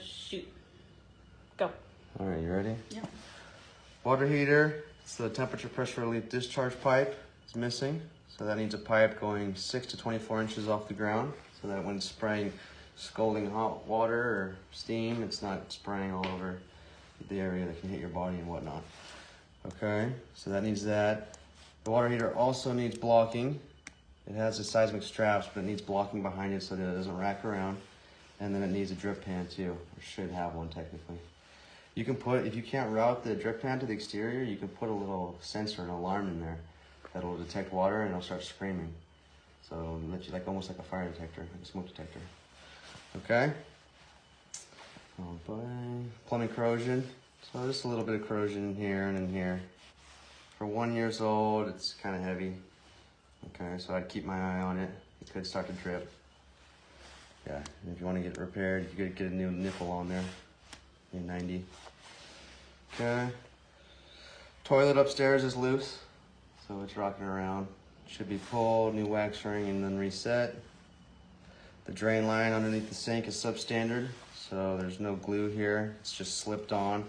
Shoot. Go. All right, you ready? Yeah. Water heater. It's the temperature pressure relief discharge pipe. It's missing. So that needs a pipe going 6 to 24 inches off the ground so that when spraying scalding hot water or steam, it's not spraying all over the area that can hit your body and whatnot. Okay, so that needs that. The water heater also needs blocking. It has the seismic straps, but it needs blocking behind it so that it doesn't rack around. And then it needs a drip pan too, or should have one technically. You can put, if you can't route the drip pan to the exterior, you can put a little sensor, an alarm in there that'll detect water and it'll start screaming. So it'll let you, like almost like a fire detector, like a smoke detector. Okay? Oh boy. Plumbing corrosion. So just a little bit of corrosion in here and in here. For 1 year old, it's kind of heavy. Okay, so I'd keep my eye on it. It could start to drip. Yeah, and if you want to get it repaired, you could get a new nipple on there. A 90. Okay. Toilet upstairs is loose, so it's rocking around. Should be pulled, new wax ring, and then reset. The drain line underneath the sink is substandard, so there's no glue here. It's just slipped on.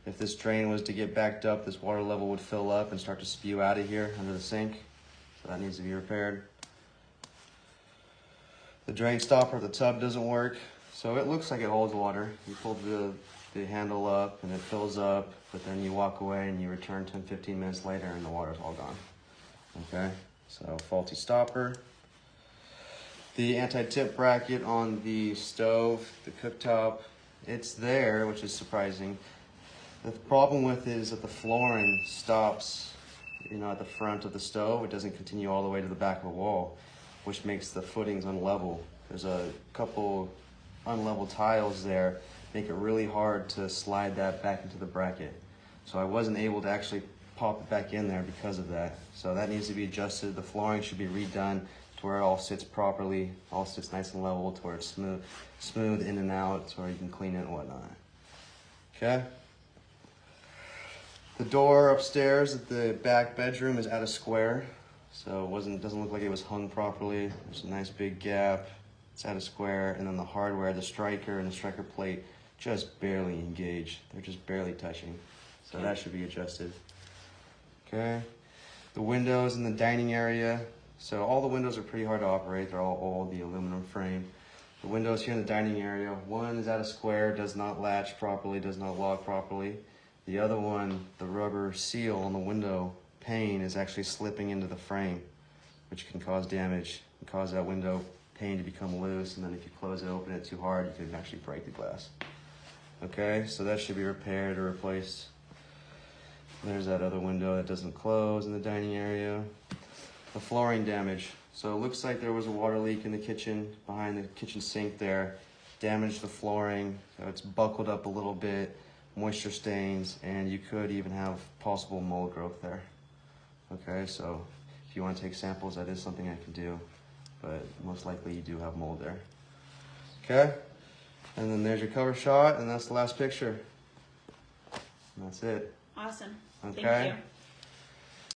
If this drain was to get backed up, this water level would fill up and start to spew out of here under the sink. So that needs to be repaired. The drain stopper of the tub doesn't work, so it looks like it holds water. You pull the handle up and it fills up, but then you walk away and you return 10-15 minutes later and the water's all gone. Okay, so faulty stopper. The anti-tip bracket on the stove, the cooktop, it's there, which is surprising. The problem with it is that the flooring stops, at the front of the stove. It doesn't continue all the way to the back of the wall, which makes the footings unlevel. There's a couple unlevel tiles there, make it really hard to slide that back into the bracket. So I wasn't able to actually pop it back in there because of that. So that needs to be adjusted. The flooring should be redone to where it all sits properly, all sits nice and level, to where it's smooth in and out, so where you can clean it and whatnot. Okay? The door upstairs at the back bedroom is at a square, so it doesn't look like it was hung properly. There's a nice big gap. It's at a square, and then the hardware, the striker and the striker plate just barely engage. They're just barely touching. So that should be adjusted. Okay. The windows in the dining area. So all the windows are pretty hard to operate. They're all old, the aluminum frame. The windows here in the dining area, one is at a square, does not latch properly, does not lock properly. The other one, the rubber seal on the window pane is actually slipping into the frame, which can cause damage and cause that window pane to become loose. And then if you close it, open it too hard, you can actually break the glass. Okay, so that should be repaired or replaced. There's that other window that doesn't close in the dining area. The flooring damage. So it looks like there was a water leak in the kitchen, behind the kitchen sink there. Damaged the flooring, so it's buckled up a little bit, moisture stains, and you could even have possible mold growth there. Okay, so if you want to take samples, that is something I can do, but most likely you do have mold there. Okay, and then there's your cover shot, and that's the last picture. And that's it. Awesome. Okay. Thank you.